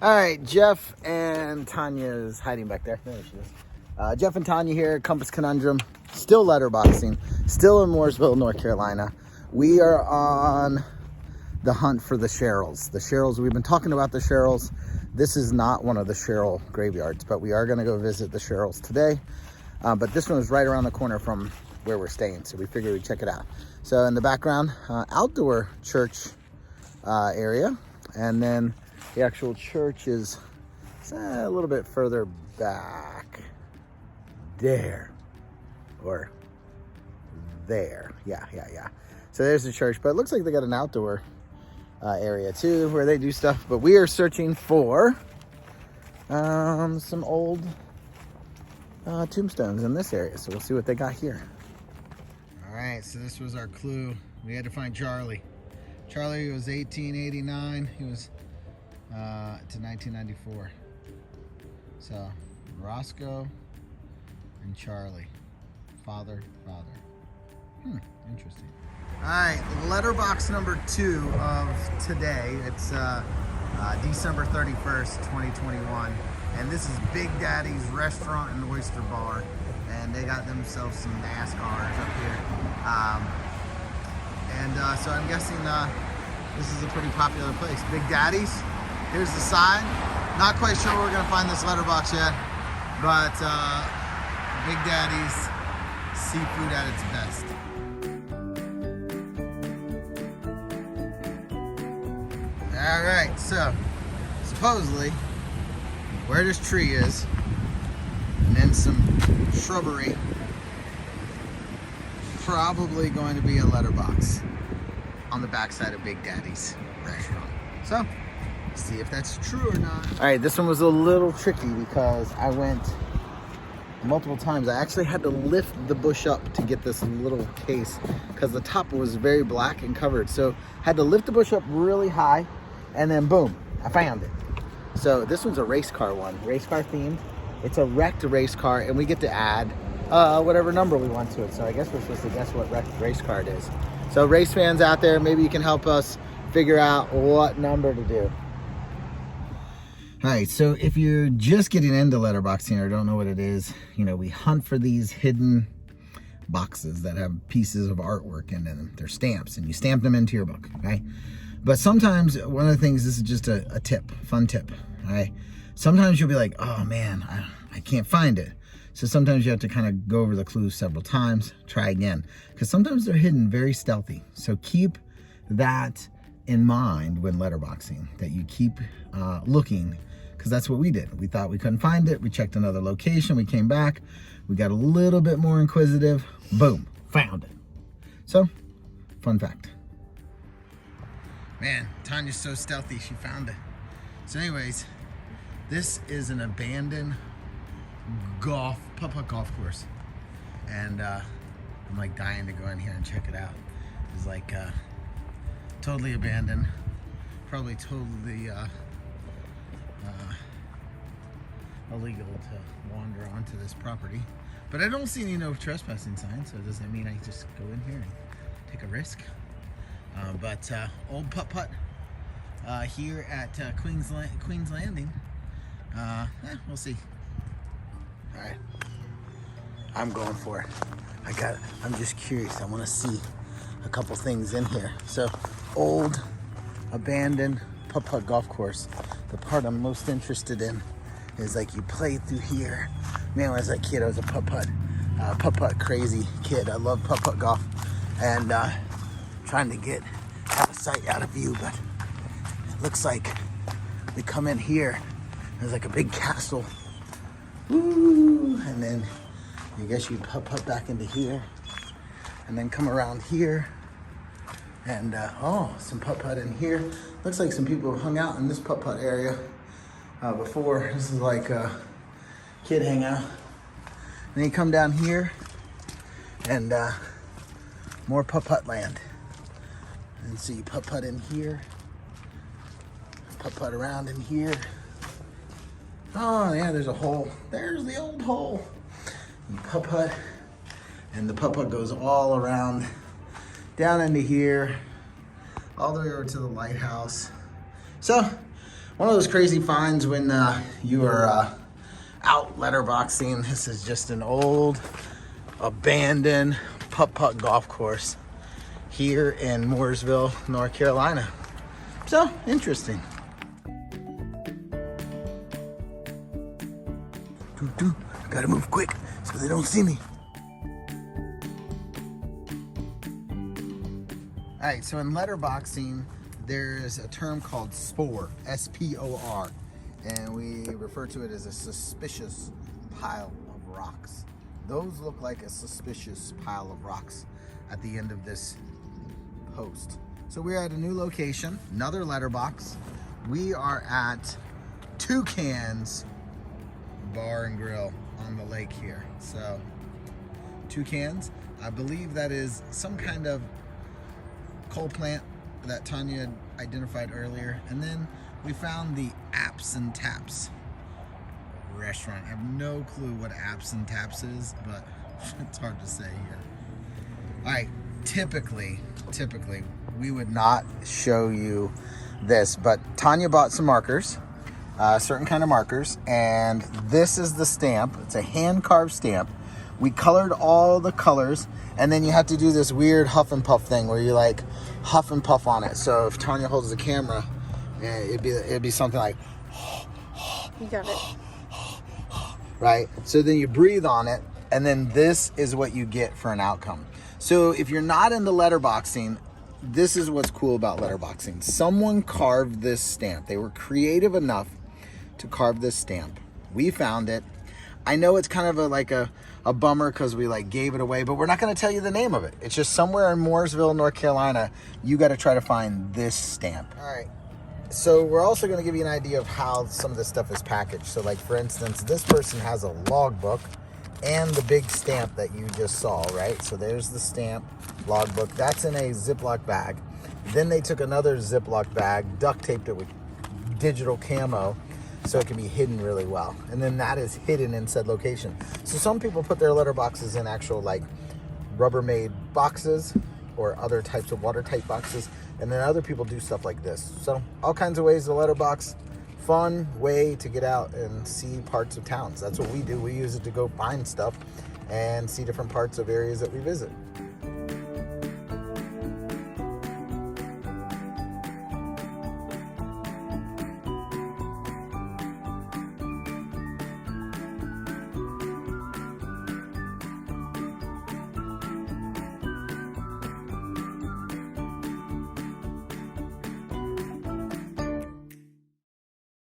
All right, Jeff and Tanya's hiding back there. There she is. Jeff and Tanya here, Compass Conundrum, still letterboxing, still in Mooresville, North Carolina. We are on the hunt for the Cheryls. The Cheryls, we've been talking about the Cheryls. This is not one of the Cheryl graveyards, but we are gonna go visit the Cheryls today. But this one is right around the corner from where we're staying, so we figured we'd check it out. So in the background, outdoor church area, and then the actual church is a little bit further back there, or there. Yeah. So there's the church, but it looks like they got an outdoor area too where they do stuff. But we are searching for some old tombstones in this area, so we'll see what they got here. All right, so this was our clue. We had to find Charlie. Charlie was 1889. He was to 1994. So Roscoe and Charlie, father. Interesting. All right, letterbox number 2 of today. It's December 31st, 2021, and this is Big Daddy's Restaurant and Oyster Bar, and they got themselves some NASCARs up here. So I'm guessing this is a pretty popular place. Big Daddy's. Here's the sign. Not quite sure where we're gonna find this letterbox yet, but Big Daddy's, seafood at its best. All right, so supposedly where this tree is, and then some shrubbery, probably going to be a letterbox on the backside of Big Daddy's restaurant. So, see if that's true or not. All right, this one was a little tricky because I went multiple times. I actually had to lift the bush up to get this little case because the top was very black and covered. So, had to lift the bush up really high, and then boom, I found it. So this one's a race car one, race car themed. It's a wrecked race car, and we get to add whatever number we want to it. So I guess we're supposed to guess what wrecked race car it is. So race fans out there, maybe you can help us figure out what number to do. All right, so if you're just getting into letterboxing or don't know what it is, you know, we hunt for these hidden boxes that have pieces of artwork in them. They're stamps, and you stamp them into your book, okay? But sometimes, one of the things, this is just a tip, fun tip, all right? Sometimes you'll be like, oh man, I can't find it. So sometimes you have to kind of go over the clues several times, try again. Because sometimes they're hidden very stealthy. So keep that in mind when letterboxing, that you keep looking, because that's what we did. We thought we couldn't find it. We checked another location. We came back. We got a little bit more inquisitive. Boom, found it. So, fun fact. Man, Tanya's so stealthy, she found it. So anyways, this is an abandoned putt golf course. And I'm like dying to go in here and check it out. It's like totally abandoned, probably totally illegal to wander onto this property. But I don't see any no trespassing signs, so does that mean I just go in here and take a risk? But old Putt here at Queen's Landing. We'll see. All right, I'm going for it. I'm just curious. I want to see a couple things in here. So, old, abandoned Putt golf course. The part I'm most interested in is like you play through here. Man, when I was a kid, I was a putt crazy kid. I love putt golf, and trying to get out of sight, out of view, but it looks like we come in here. There's like a big castle. Woo! And then I guess you putt back into here, and then come around here, and some putt in here. Looks like some people hung out in this putt area before. This is like a kid hangout. And then you come down here, and more putt land. And so you putt in here, putt around in here. Oh yeah, there's a hole. There's the old hole. You putt, and the putt goes all around, down into here, all the way over to the lighthouse. So One of those crazy finds when you are out letterboxing. This is just an old, abandoned putt golf course here in Mooresville, North Carolina. So, interesting. Gotta move quick so they don't see me. All right, so in letterboxing, there's a term called SPOR, S-P-O-R, and we refer to it as a suspicious pile of rocks. Those look like a suspicious pile of rocks at the end of this post. So we're at a new location, another letterbox. We are at Toucan's Bar and Grill on the lake here. So Toucan's, I believe that is some kind of coal plant that Tanya had identified earlier. And then we found the Apps and Taps restaurant. I have no clue what Apps and Taps is, but it's hard to say here. All right, typically we would not show you this, but Tanya bought some markers, certain kind of markers, and this is the stamp. It's a hand-carved stamp. We colored all the colors, and then you have to do this weird huff and puff thing where you like huff and puff on it. So if Tanya holds the camera, it'd be something like, you got it. Right? So then you breathe on it, and then this is what you get for an outcome. So if you're not into letterboxing, this is what's cool about letterboxing. Someone carved this stamp. They were creative enough to carve this stamp. We found it. I know it's kind of a bummer because we like gave it away, but we're not going to tell you the name of it. It's just somewhere in Mooresville, North Carolina. You got to try to find this stamp. All right. So we're also going to give you an idea of how some of this stuff is packaged. So like, for instance, this person has a logbook and the big stamp that you just saw, right? So there's the stamp, logbook. That's in a Ziploc bag. Then they took another Ziploc bag, duct taped it with digital camo so it can be hidden really well. And then that is hidden in said location. So some people put their letterboxes in actual like Rubbermaid boxes or other types of watertight boxes. And then other people do stuff like this. So all kinds of ways to letterbox. Fun way to get out and see parts of towns. That's what we do. We use it to go find stuff and see different parts of areas that we visit.